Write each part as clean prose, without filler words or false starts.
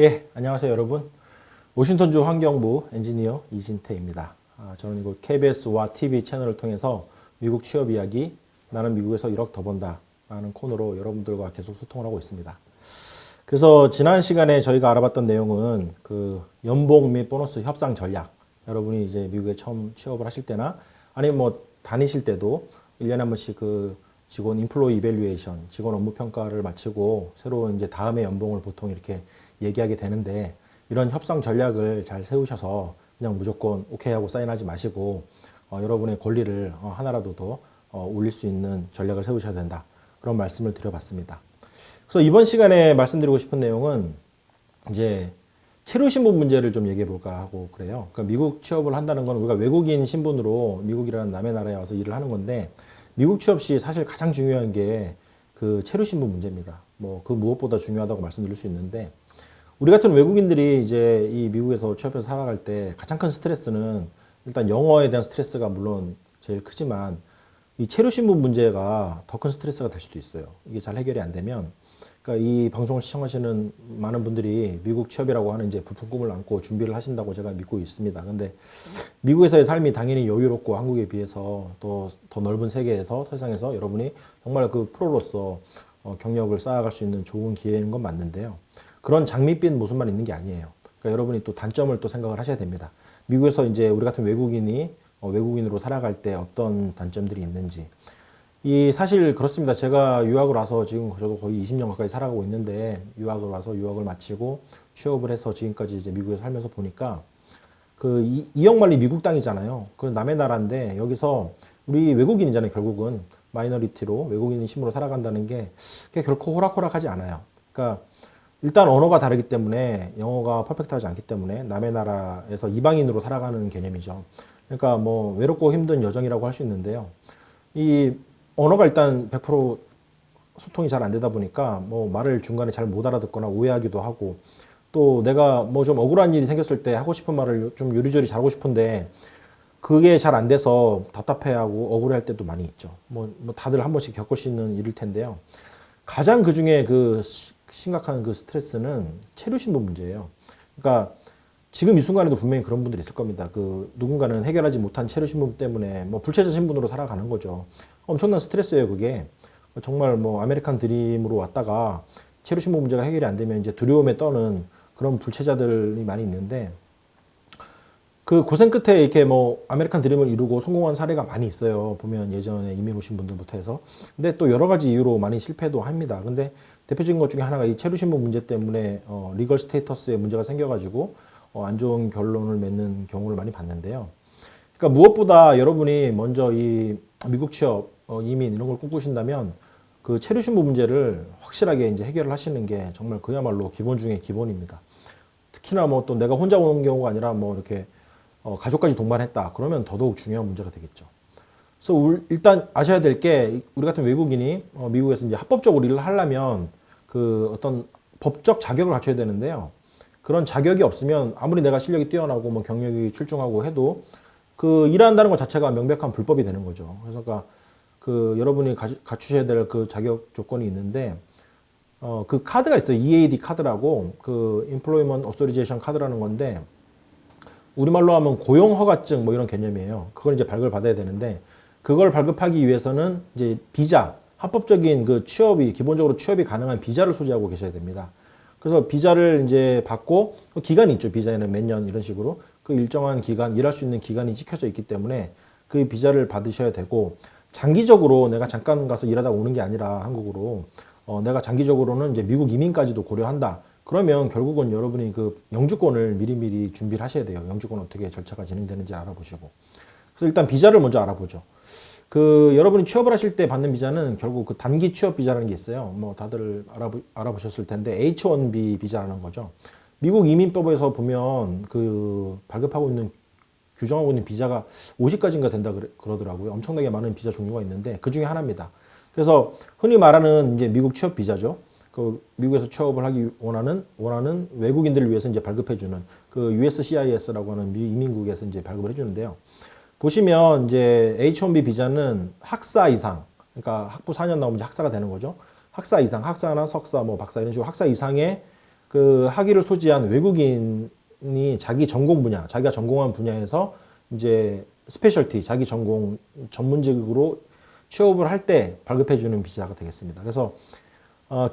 예, 안녕하세요 여러분. 워싱턴주 환경부 엔지니어 이진태입니다. 저는 이곳 KBS와 TV 채널을 통해서 미국 취업 이야기, 나는 미국에서 1억 더 번다 라는 코너로 여러분들과 계속 소통을 하고 있습니다. 그래서 지난 시간에 저희가 알아봤던 내용은 그 연봉 및 보너스 협상 전략, 여러분이 이제 미국에 처음 취업을 하실 때나 아니면 뭐 다니실 때도 1년에 한 번씩 그 직원 인플로이 이밸류에이션, 직원 업무 평가를 마치고 새로 이제 다음의 연봉을 보통 이렇게 얘기하게 되는데, 이런 협상 전략을 잘 세우셔서 그냥 무조건 오케이 하고 사인하지 마시고 여러분의 권리를 하나라도 더 올릴 수 있는 전략을 세우셔야 된다, 그런 말씀을 드려봤습니다. 그래서 이번 시간에 말씀드리고 싶은 내용은 이제 체류 신분 문제를 좀 얘기해 볼까 하고 그래요. 그러니까 미국 취업을 한다는 건 우리가 외국인 신분으로 미국이라는 남의 나라에 와서 일을 하는 건데, 미국 취업 시 사실 가장 중요한 게 그 체류 신분 문제입니다. 뭐 그 무엇보다 중요하다고 말씀드릴 수 있는데, 우리 같은 외국인들이 이제 이 미국에서 취업해서 살아갈 때 가장 큰 스트레스는 일단 영어에 대한 스트레스가 물론 제일 크지만, 이 체류 신분 문제가 더 큰 스트레스가 될 수도 있어요. 이게 잘 해결이 안 되면. 그러니까 이 방송을 시청하시는 많은 분들이 미국 취업이라고 하는 이제 부푼 꿈을 안고 준비를 하신다고 제가 믿고 있습니다. 근데 미국에서의 삶이 당연히 여유롭고 한국에 비해서 또 더 넓은 세계에서, 세상에서 여러분이 정말 그 프로로서 경력을 쌓아갈 수 있는 좋은 기회인 건 맞는데요. 그런 장밋빛 모습만 있는 게 아니에요. 그러니까 여러분이 또 단점을 또 생각을 하셔야 됩니다. 미국에서 이제 우리 같은 외국인이 외국인으로 살아갈 때 어떤 단점들이 있는지. 이 사실 그렇습니다. 제가 유학을 와서 지금 저도 거의 20년 가까이 살아가고 있는데, 유학을 와서 유학을 마치고 취업을 해서 지금까지 이제 미국에서 살면서 보니까 그 이영만리 미국 땅이잖아요. 그 남의 나라인데 여기서 우리 외국인이잖아요. 결국은 마이너리티로 외국인 신분으로 살아간다는 게 그게 결코 호락호락하지 않아요. 그러니까 일단 언어가 다르기 때문에, 영어가 퍼펙트하지 않기 때문에 남의 나라에서 이방인으로 살아가는 개념이죠. 그러니까 뭐 외롭고 힘든 여정이라고 할 수 있는데요. 이 언어가 일단 100% 소통이 잘 안 되다 보니까 뭐 말을 중간에 잘 못 알아듣거나 오해하기도 하고, 또 내가 뭐 좀 억울한 일이 생겼을 때 하고 싶은 말을 좀 요리조리 잘하고 싶은데 그게 잘 안 돼서 답답해하고 억울해할 때도 많이 있죠. 뭐 다들 한 번씩 겪을 수 있는 일일 텐데요. 가장 그 중에 그 심각한 그 스트레스는 체류 신분 문제예요. 그러니까 지금 이 순간에도 분명히 그런 분들이 있을 겁니다. 그 누군가는 해결하지 못한 체류 신분 때문에 뭐 불체자 신분으로 살아가는 거죠. 엄청난 스트레스예요, 그게. 정말 뭐 아메리칸 드림으로 왔다가 체류 신분 문제가 해결이 안 되면 이제 두려움에 떠는 그런 불체자들이 많이 있는데, 그 고생 끝에 이렇게 뭐 아메리칸 드림을 이루고 성공한 사례가 많이 있어요. 보면 예전에 이민 오신 분들부터 해서. 근데 또 여러 가지 이유로 많이 실패도 합니다. 근데 대표적인 것 중에 하나가 이 체류 신분 문제 때문에 리걸 스테이터스에 문제가 생겨가지고 안 좋은 결론을 맺는 경우를 많이 봤는데요. 그러니까 무엇보다 여러분이 먼저 이 미국 취업, 이민 이런 걸 꿈꾸신다면 그 체류 신분 문제를 확실하게 이제 해결을 하시는 게 정말 그야말로 기본 중에 기본입니다. 특히나 뭐 또 내가 혼자 오는 경우가 아니라 뭐 이렇게 가족까지 동반했다 그러면 더더욱 중요한 문제가 되겠죠. 그래서 일단 아셔야 될 게, 우리 같은 외국인이 미국에서 이제 합법적으로 일을 하려면 그 어떤 법적 자격을 갖춰야 되는데요. 그런 자격이 없으면 아무리 내가 실력이 뛰어나고 뭐 경력이 출중하고 해도 그 일한다는 것 자체가 명백한 불법이 되는 거죠. 그래서 그러니까 그 여러분이 갖추셔야 될 그 자격 조건이 있는데, 그 카드가 있어요. EAD 카드라고, 그 Employment Authorization 카드라는 건데, 우리말로 하면 고용허가증 뭐 이런 개념이에요. 그걸 이제 발급을 받아야 되는데, 그걸 발급하기 위해서는 이제 비자, 합법적인 그 취업이, 기본적으로 취업이 가능한 비자를 소지하고 계셔야 됩니다. 그래서 비자를 이제 받고, 기간이 있죠. 비자에는 몇 년 이런 식으로 그 일정한 기간, 일할 수 있는 기간이 찍혀져 있기 때문에 그 비자를 받으셔야 되고, 장기적으로 내가 잠깐 가서 일하다 오는 게 아니라 한국으로 내가 장기적으로는 이제 미국 이민까지도 고려한다. 그러면 결국은 여러분이 그 영주권을 미리미리 준비를 하셔야 돼요. 영주권 어떻게 절차가 진행되는지 알아보시고. 그래서 일단 비자를 먼저 알아보죠. 그 여러분이 취업을 하실 때 받는 비자는 결국 그 단기 취업 비자라는 게 있어요. 뭐 다들 알아보셨을 텐데 H-1B 비자라는 거죠. 미국 이민법에서 보면 그 발급하고 있는, 규정하고 있는 비자가 50가지인가 된다 그러더라고요. 엄청나게 많은 비자 종류가 있는데 그 중에 하나입니다. 그래서 흔히 말하는 이제 미국 취업 비자죠. 그 미국에서 취업을 하기 원하는 외국인들을 위해서 이제 발급해주는 그 USCIS라고 하는 미 이민국에서 이제 발급을 해주는데요. 보시면 이제 H-1B 비자는 학사 이상, 그러니까 학부 4년 나오면 이제 학사가 되는 거죠. 학사 이상, 학사나 석사, 뭐 박사 이런 식으로 학사 이상의 그 학위를 소지한 외국인이 자기 전공 분야, 자기가 전공한 분야에서 이제 스페셜티, 자기 전공 전문직으로 취업을 할 때 발급해주는 비자가 되겠습니다. 그래서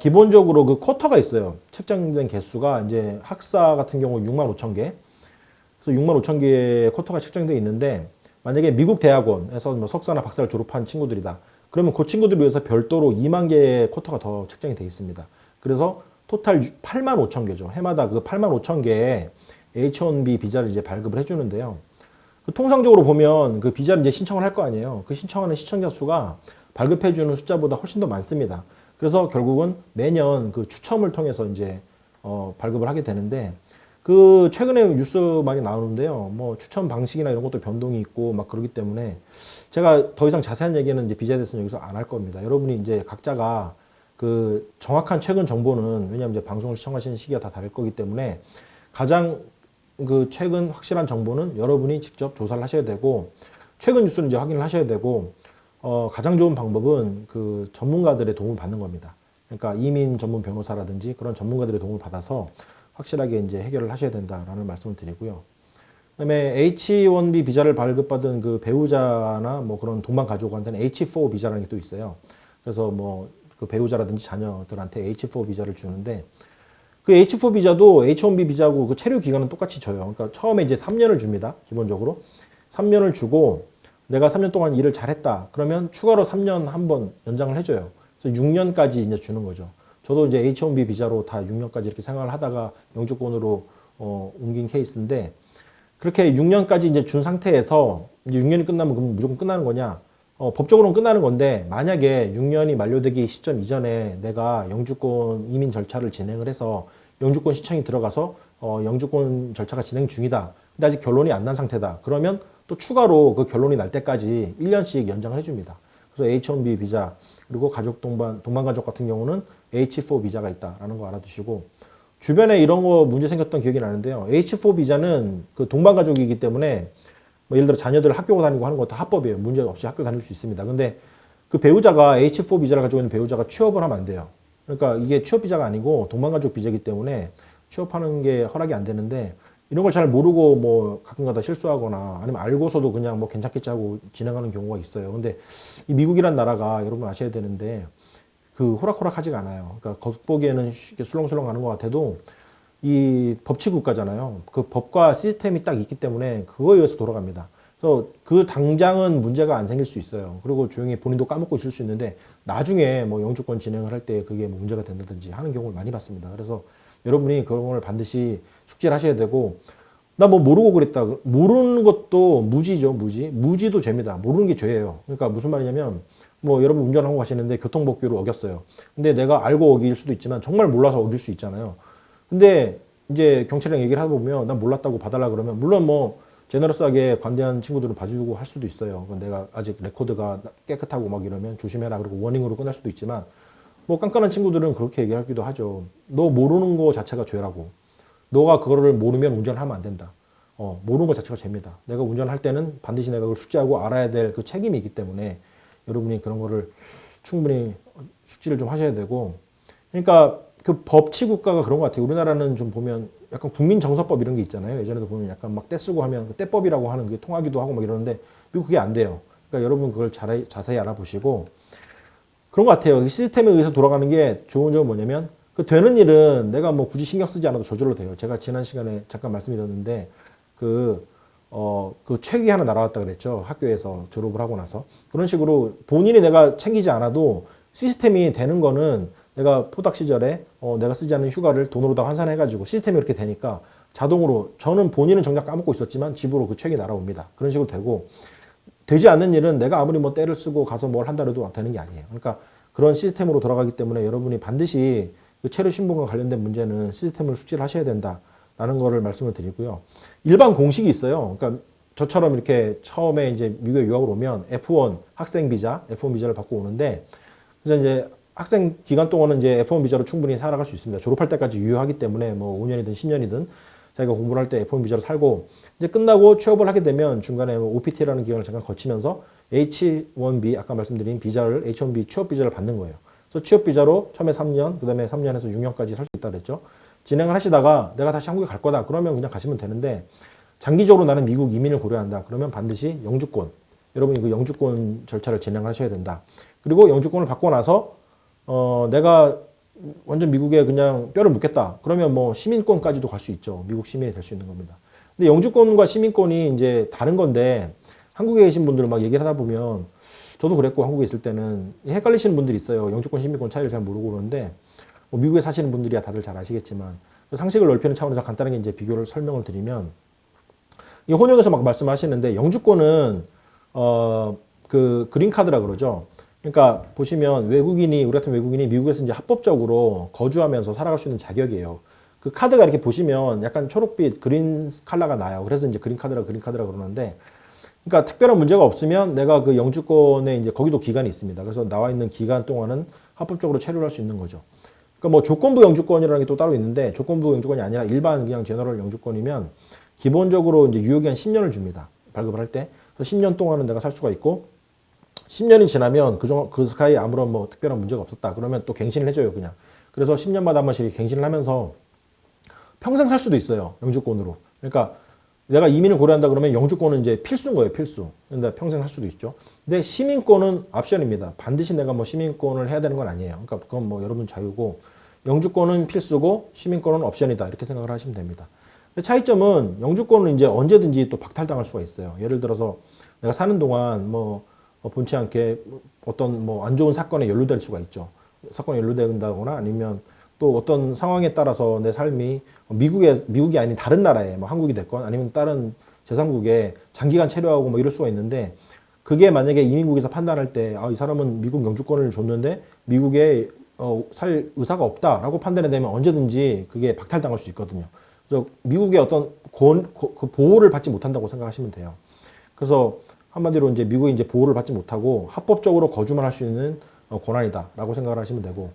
기본적으로 그 쿼터가 있어요. 책정된 개수가 이제 학사 같은 경우 6만 5천 개, 그래서 6만 5천 개의 쿼터가 책정되어 있는데 만약에 미국 대학원에서 뭐 석사나 박사를 졸업한 친구들이다. 그러면 그 친구들을 위해서 별도로 2만 개의 쿼터가 더 책정이 되어 있습니다. 그래서 토탈 8만 5천 개죠. 해마다 그 8만 5천 개의 H-1B 비자를 이제 발급을 해주는데요. 통상적으로 보면 그 비자를 이제 신청을 할 거 아니에요. 그 신청하는 시청자 수가 발급해주는 숫자보다 훨씬 더 많습니다. 그래서 결국은 매년 그 추첨을 통해서 이제 발급을 하게 되는데 그 최근에 뉴스 많이 나오는데요. 뭐 추첨 방식이나 이런 것도 변동이 있고 막 그러기 때문에 제가 더 이상 자세한 얘기는 이제 비자에 대해서는 여기서 안 할 겁니다. 여러분이 이제 각자가 그 정확한 최근 정보는 왜냐하면 이제 방송을 시청하시는 시기가 다 다를 거기 때문에 가장 그 최근 확실한 정보는 여러분이 직접 조사를 하셔야 되고 최근 뉴스는 이제 확인을 하셔야 되고 가장 좋은 방법은 그 전문가들의 도움을 받는 겁니다. 그러니까 이민 전문 변호사라든지 그런 전문가들의 도움을 받아서 확실하게 이제 해결을 하셔야 된다라는 말씀을 드리고요. 그다음에 H-1B 비자를 발급받은 그 배우자나 뭐 그런 동반 가족한테는 H-4 비자라는 게 또 있어요. 그래서 뭐 그 배우자라든지 자녀들한테 H-4 비자를 주는데 그 H-4 비자도 H-1B 비자하고 그 체류 기간은 똑같이 줘요. 그러니까 처음에 이제 3년을 줍니다. 기본적으로 3년을 주고 내가 3년 동안 일을 잘했다. 그러면 추가로 3년 한 번 연장을 해줘요. 그래서 6년까지 이제 주는 거죠. 저도 이제 H-1B 비자로 다 6년까지 이렇게 생활을 하다가 영주권으로 옮긴 케이스인데 그렇게 6년까지 이제 준 상태에서 이제 6년이 끝나면 그럼 무조건 끝나는 거냐? 법적으로는 끝나는 건데 만약에 6년이 만료되기 시점 이전에 내가 영주권 이민 절차를 진행을 해서 영주권 신청이 들어가서 영주권 절차가 진행 중이다. 근데 아직 결론이 안 난 상태다. 그러면 또 추가로 그 결론이 날 때까지 1년씩 연장을 해줍니다. 그래서 H-1B 비자 그리고 가족 동반 가족 같은 경우는 H-4 비자가 있다라는 거 알아두시고 주변에 이런 거 문제 생겼던 기억이 나는데요. H-4 비자는 그 동반 가족이기 때문에 뭐 예를 들어 자녀들 학교 다니고 하는 거 다 합법이에요. 문제 없이 학교 다닐 수 있습니다. 근데 그 배우자가 H-4 비자를 가지고 있는 배우자가 취업을 하면 안 돼요. 그러니까 이게 취업 비자가 아니고 동반 가족 비자이기 때문에 취업하는 게 허락이 안 되는데 이런 걸 잘 모르고 뭐 가끔가다 실수하거나 아니면 알고서도 그냥 뭐 괜찮겠지 하고 진행하는 경우가 있어요. 근데 이 미국이란 나라가 여러분 아셔야 되는데 그 호락호락하지가 않아요. 그러니까 겉보기에는 쉽게 술렁술렁 가는 것 같아도 이 법치 국가잖아요. 그 법과 시스템이 딱 있기 때문에 그거에 의해서 돌아갑니다. 그래서 그 당장은 문제가 안 생길 수 있어요. 그리고 조용히 본인도 까먹고 있을 수 있는데 나중에 뭐 영주권 진행을 할 때 그게 뭐 문제가 된다든지 하는 경우를 많이 봤습니다. 그래서 여러분이 그런 걸 반드시 숙지를 하셔야 되고 나 뭐 모르고 그랬다. 모르는 것도 무지죠. 무지도 죄입니다. 모르는 게 죄예요. 그러니까 무슨 말이냐면 뭐 여러분 운전하고 가시는데 교통법규를 어겼어요. 근데 내가 알고 어길 수도 있지만 정말 몰라서 어길 수 있잖아요. 근데 이제 경찰이랑 얘기를 하다 보면 난 몰랐다고 봐달라 그러면 물론 뭐 제너러스하게 관대한 친구들은 봐주고 할 수도 있어요. 내가 아직 레코드가 깨끗하고 막 이러면 조심해라 그리고 워닝으로 끝날 수도 있지만 뭐 깐깐한 친구들은 그렇게 얘기하기도 하죠. 너 모르는 거 자체가 죄라고. 너가 그거를 모르면 운전을 하면 안 된다. 모르는 것 자체가 죄입니다. 내가 운전할 때는 반드시 내가 그걸 숙지하고 알아야 될 그 책임이 있기 때문에 여러분이 그런 거를 충분히 숙지를 좀 하셔야 되고 그러니까 그 법치 국가가 그런 것 같아요. 우리나라는 좀 보면 약간 국민정서법 이런 게 있잖아요. 예전에도 보면 약간 막 떼쓰고 하면 그 떼법이라고 하는 게 통하기도 하고 막 이러는데 미국 그게 안 돼요. 그러니까 여러분 그걸 자세히 알아보시고 그런 것 같아요. 시스템에 의해서 돌아가는 게 좋은 점은 뭐냐면 그 되는 일은 내가 뭐 굳이 신경 쓰지 않아도 저절로 돼요. 제가 지난 시간에 잠깐 말씀드렸는데 그 책이 하나 날아왔다 그랬죠. 학교에서 졸업을 하고 나서. 그런 식으로 본인이 내가 챙기지 않아도 시스템이 되는 거는 내가 포닥 시절에 내가 쓰지 않는 휴가를 돈으로 다 환산해가지고 시스템이 이렇게 되니까 자동으로 저는 본인은 정작 까먹고 있었지만 집으로 그 책이 날아옵니다. 그런 식으로 되고 되지 않는 일은 내가 아무리 뭐 때를 쓰고 가서 뭘 한다 해도 되는 게 아니에요. 그러니까 그런 시스템으로 돌아가기 때문에 여러분이 반드시 그 체류 신분과 관련된 문제는 시스템을 숙지를 하셔야 된다라는 거를 말씀을 드리고요. 일반 공식이 있어요. 그러니까 저처럼 이렇게 처음에 이제 미국에 유학을 오면 F1 학생 비자, F1 비자를 받고 오는데 그래서 이제 학생 기간 동안은 이제 F1 비자로 충분히 살아갈 수 있습니다. 졸업할 때까지 유효하기 때문에 뭐 5년이든 10년이든 자기가 공부를 할 때 F1 비자로 살고 이제 끝나고 취업을 하게 되면 중간에 OPT라는 기간을 잠깐 거치면서 H-1B 아까 말씀드린 비자를 H-1B 취업 비자를 받는 거예요. 그래서 취업 비자로 처음에 3년, 그다음에 3년에서 6년까지 살 수 있다 그랬죠. 진행을 하시다가 내가 다시 한국에 갈 거다. 그러면 그냥 가시면 되는데 장기적으로 나는 미국 이민을 고려한다. 그러면 반드시 영주권. 여러분이 그 영주권 절차를 진행하셔야 된다. 그리고 영주권을 받고 나서 내가 완전 미국에 그냥 뼈를 묻겠다. 그러면 뭐 시민권까지도 갈 수 있죠. 미국 시민이 될 수 있는 겁니다. 근데 영주권과 시민권이 이제 다른 건데 한국에 계신 분들 막 얘기를 하다 보면 저도 그랬고 한국에 있을 때는 헷갈리시는 분들이 있어요. 영주권, 시민권 차이를 잘 모르고 그러는데 뭐 미국에 사시는 분들이야 다들 잘 아시겠지만 상식을 넓히는 차원에서 간단하게 이제 비교를 설명을 드리면 이 혼용해서 막 말씀하시는데 영주권은 그 그린카드라 그러죠. 그러니까 보시면 외국인이 우리 같은 외국인이 미국에서 이제 합법적으로 거주하면서 살아갈 수 있는 자격이에요. 그 카드가 이렇게 보시면 약간 초록빛 그린 컬러가 나요. 그래서 이제 그린카드라 그러는데 그러니까 특별한 문제가 없으면 내가 그 영주권에 이제 거기도 기간이 있습니다. 그래서 나와 있는 기간 동안은 합법적으로 체류를 할 수 있는 거죠. 그러니까 뭐 조건부 영주권이라는 게 또 따로 있는데 조건부 영주권이 아니라 일반 그냥 제너럴 영주권이면 기본적으로 이제 유효기한 10년을 줍니다. 발급을 할 때. 그래서 10년 동안은 내가 살 수가 있고 10년이 지나면 그 사이에 아무런 뭐 특별한 문제가 없었다. 그러면 또 갱신을 해줘요, 그냥. 그래서 10년마다 한 번씩 갱신을 하면서 평생 살 수도 있어요, 영주권으로. 그러니까 내가 이민을 고려한다 그러면 영주권은 이제 필수인 거예요, 필수. 근데 평생 살 수도 있죠. 근데 시민권은 옵션입니다. 반드시 내가 뭐 시민권을 해야 되는 건 아니에요. 그러니까 그건 뭐 여러분 자유고 영주권은 필수고 시민권은 옵션이다. 이렇게 생각을 하시면 됩니다. 근데 차이점은 영주권은 이제 언제든지 또 박탈당할 수가 있어요. 예를 들어서 내가 사는 동안 뭐 본치 않게 어떤 뭐 안 좋은 사건에 연루될 수가 있죠. 사건에 연루된다거나 아니면 또 어떤 상황에 따라서 내 삶이 미국이 아닌 다른 나라에 뭐 한국이 됐건 아니면 다른 제3국에 장기간 체류하고 뭐 이럴 수가 있는데 그게 만약에 이민국에서 판단할 때 이 사람은 미국 영주권을 줬는데 미국에 살 의사가 없다라고 판단이 되면 언제든지 그게 박탈당할 수 있거든요. 그래서 미국의 어떤 그 보호를 받지 못한다고 생각하시면 돼요. 그래서 한마디로 이제 미국이 이제 보호를 받지 못하고 합법적으로 거주만 할 수 있는 권한이다라고 생각을 하시면 되고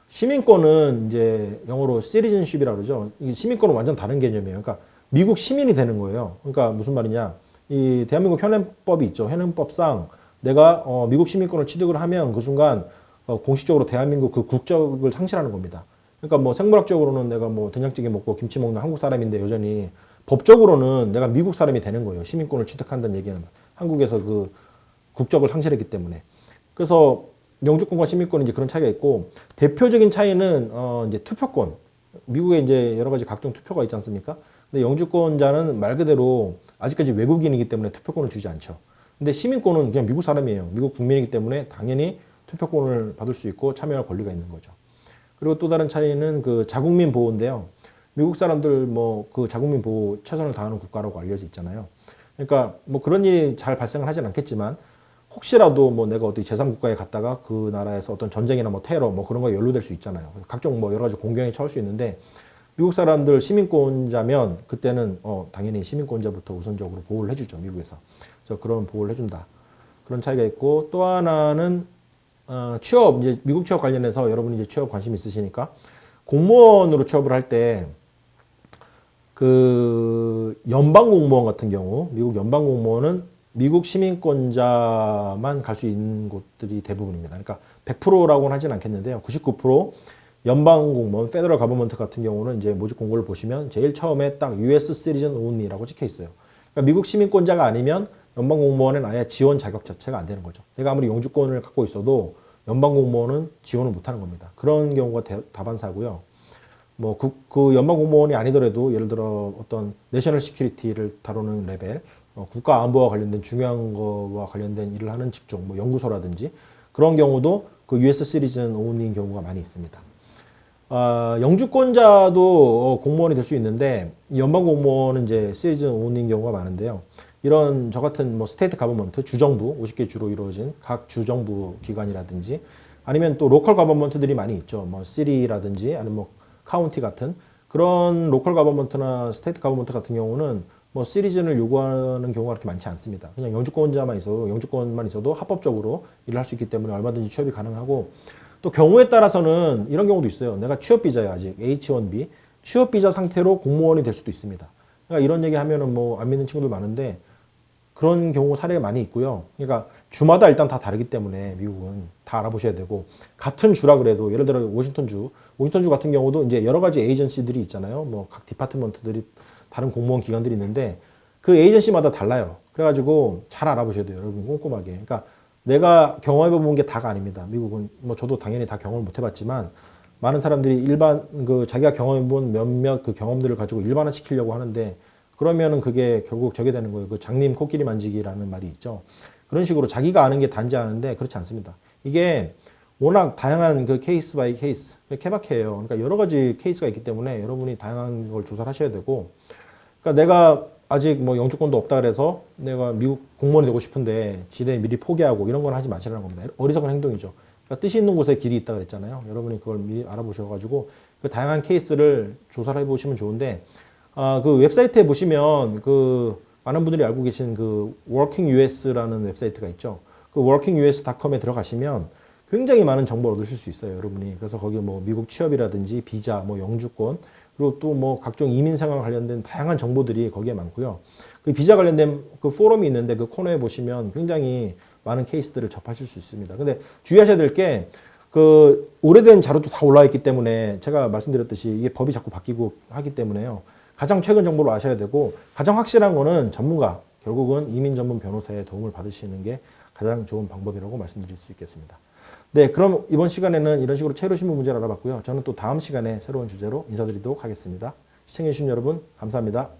시민권은 이제 영어로 citizenship이라고 그러죠. 이 시민권은 완전 다른 개념이에요. 그러니까 미국 시민이 되는 거예요. 그러니까 무슨 말이냐? 이 대한민국 현행법이 있죠. 현행법상 내가 미국 시민권을 취득을 하면 그 순간 공식적으로 대한민국 그 국적을 상실하는 겁니다. 그러니까 뭐 생물학적으로는 내가 뭐 된장찌개 먹고 김치 먹는 한국 사람인데 여전히 법적으로는 내가 미국 사람이 되는 거예요. 시민권을 취득한다는 얘기는 한국에서 그 국적을 상실했기 때문에. 그래서 영주권과 시민권은 이제 그런 차이가 있고 대표적인 차이는 이제 투표권. 미국에 이제 여러 가지 각종 투표가 있지 않습니까? 근데 영주권자는 말 그대로 아직까지 외국인이기 때문에 투표권을 주지 않죠. 근데 시민권은 그냥 미국 사람이에요. 미국 국민이기 때문에 당연히 투표권을 받을 수 있고 참여할 권리가 있는 거죠. 그리고 또 다른 차이는 그 자국민 보호인데요. 미국 사람들 뭐 그 자국민 보호 최선을 다하는 국가라고 알려져 있잖아요. 그러니까 뭐 그런 일이 잘 발생을 하진 않겠지만 혹시라도 뭐 내가 어디 제3국가에 갔다가 그 나라에서 어떤 전쟁이나 뭐 테러 뭐 그런 거에 연루될 수 있잖아요. 각종 뭐 여러 가지 공경에 처할 수 있는데 미국 사람들 시민권자면 그때는 당연히 시민권자부터 우선적으로 보호를 해주죠. 미국에서. 그래서 그런 보호를 해준다. 그런 차이가 있고 또 하나는 취업, 이제 미국 취업 관련해서 여러분이 이제 취업 관심 있으시니까 공무원으로 취업을 할 때 그 연방 공무원 같은 경우 미국 연방 공무원은 미국 시민권자만 갈 수 있는 곳들이 대부분입니다. 그러니까 100%라고는 하진 않겠는데요. 99% 연방 공무원, 페더럴 가버먼트 같은 경우는 이제 모집 공고를 보시면 제일 처음에 딱 US Citizen Only라고 찍혀 있어요. 그러니까 미국 시민권자가 아니면 연방 공무원은 아예 지원 자격 자체가 안 되는 거죠. 내가 아무리 영주권을 갖고 있어도 연방 공무원은 지원을 못 하는 겁니다. 그런 경우가 다반사고요. 뭐 그 연방 공무원이 아니더라도 예를 들어 어떤 내셔널 시큐리티를 다루는 레벨, 국가 안보와 관련된 중요한 거와 관련된 일을 하는 직종, 뭐 연구소라든지 그런 경우도 그 US 시리즌 only인 경우가 많이 있습니다. 영주권자도 공무원이 될 수 있는데 연방 공무원은 이제 시리즌 only인 경우가 많은데요. 이런 저 같은 뭐 스테이트 가버먼트, 주정부, 50개 주로 이루어진 각 주정부 기관이라든지 아니면 또 로컬 가버먼트들이 많이 있죠. 뭐 시리라든지 아니면 뭐 카운티 같은 그런 로컬 가버먼트나 스테이트 가버먼트 같은 경우는 뭐 시리즌을 요구하는 경우가 그렇게 많지 않습니다. 그냥 영주권만 있어도 합법적으로 일을 할 수 있기 때문에 얼마든지 취업이 가능하고 또 경우에 따라서는 이런 경우도 있어요. 내가 취업비자야 아직 H-1B 취업비자 상태로 공무원이 될 수도 있습니다. 그러니까 이런 얘기 하면은 뭐 안 믿는 친구들 많은데 그런 경우 사례가 많이 있고요. 그러니까 주마다 일단 다 다르기 때문에 미국은 다 알아보셔야 되고, 같은 주라 그래도 예를 들어 워싱턴주 같은 경우도 이제 여러 가지 에이전시들이 있잖아요. 뭐 각 디파트먼트들이 다른 공무원 기관들이 있는데 그 에이전시마다 달라요. 그래가지고 잘 알아보셔야 돼요, 여러분 꼼꼼하게. 그러니까 내가 경험해본 게 다가 아닙니다. 미국은 뭐 저도 당연히 다 경험을 못 해봤지만 많은 사람들이 일반 그 자기가 경험해본 몇몇 그 경험들을 가지고 일반화 시키려고 하는데, 그러면은 그게 결국 저게 되는 거예요. 그 장님 코끼리 만지기라는 말이 있죠. 그런 식으로 자기가 아는 게 단지 아는데 그렇지 않습니다. 이게 워낙 다양한 그 케이스 바이 케이스, 케바케예요. 그러니까 여러 가지 케이스가 있기 때문에 여러분이 다양한 걸 조사를 하셔야 되고, 그러니까 내가 아직 뭐 영주권도 없다 그래서 내가 미국 공무원이 되고 싶은데 지레 미리 포기하고 이런 건 하지 마시라는 겁니다. 어리석은 행동이죠. 그러니까 뜻이 있는 곳에 길이 있다 그랬잖아요. 여러분이 그걸 미리 알아보셔가지고 그 다양한 케이스를 조사를 해보시면 좋은데, 그 웹사이트에 보시면 그 많은 분들이 알고 계신 그 Working US라는 웹사이트가 있죠. 그 workingus.com에 들어가시면 굉장히 많은 정보를 얻으실 수 있어요, 여러분이. 그래서 거기 뭐 미국 취업이라든지 비자, 뭐 영주권, 그리고 또 뭐 각종 이민 생활 관련된 다양한 정보들이 거기에 많고요. 그 비자 관련된 그 포럼이 있는데 그 코너에 보시면 굉장히 많은 케이스들을 접하실 수 있습니다. 근데 주의하셔야 될 게, 그 오래된 자료도 다 올라와 있기 때문에 제가 말씀드렸듯이 이게 법이 자꾸 바뀌고 하기 때문에요. 가장 최근 정보를 아셔야 되고, 가장 확실한 거는 전문가, 결국은 이민 전문 변호사의 도움을 받으시는 게 가장 좋은 방법이라고 말씀드릴 수 있겠습니다. 네, 그럼 이번 시간에는 이런 식으로 최로 신문 문제를 알아봤고요. 저는 또 다음 시간에 새로운 주제로 인사드리도록 하겠습니다. 시청해주신 여러분 감사합니다.